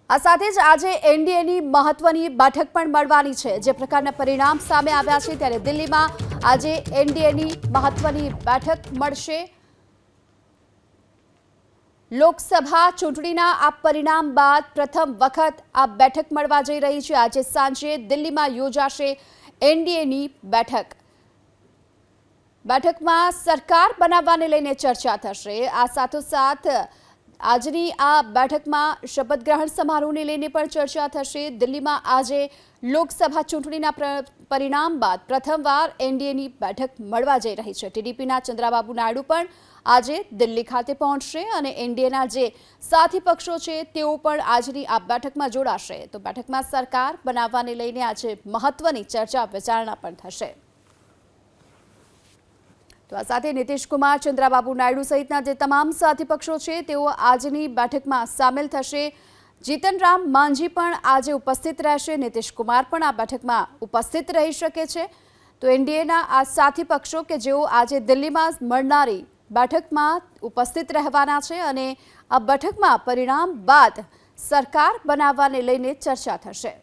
આ સાથે જ આજે એનડીએની મહત્વની બેઠક પણ મળવાની છે। જે પ્રકારના પરિણામ સામે આવ્યા છે ત્યારે દિલ્હીમાં આજે એનડીએની મહત્વની બેઠક મળશે। લોકસભા ચૂંટણીના આ પરિણામ બાદ પ્રથમ વખત આ બેઠક મળવા જઈ રહી છે। આજે સાંજે દિલ્હીમાં યોજાશે એનડીએની બેઠક। બેઠકમાં સરકાર બનાવવાને લઈને ચર્ચા થશે। આ સાથોસાથ આજની આ બેઠકમાં શપથ ગ્રહણ સમારોહને લઈને પણ ચર્ચા થશે। દિલ્હીમાં આજે લોકસભા ચૂંટણીના પરિણામ બાદ પ્રથમવાર એનડીએની બેઠક મળવા જઈ રહી છે। ટીડીપીના ચંદ્રાબાબુ નાયડુ પણ આજે દિલ્હી ખાતે પહોંચશે અને એનડીએના જે સાથી પક્ષો છે તેઓ પણ આજની આ બેઠકમાં જોડાશે। તો બેઠકમાં સરકાર બનાવવાને લઈને આજે મહત્વની ચર્ચા વિચારણા પણ થશે। તો આ સાથે નીતિશ કુમાર, ચંદ્રાબાબુ નાયડુ સહિતના જે તમામ સાથી પક્ષો છે તેઓ આજની બેઠકમાં સામેલ થશે। જીતન રામ માંઝી પણ આજે ઉપસ્થિત રહેશે। નીતિશ કુમાર પણ આ બેઠકમાં ઉપસ્થિત રહી શકે છે। તો એનડીએના આ સાથી પક્ષો કે જેઓ આજે દિલ્હીમાં મળનારી બેઠકમાં ઉપસ્થિત રહેવાના છે અને આ બેઠકમાં પરિણામ બાદ સરકાર બનાવવાને લઈને ચર્ચા થશે।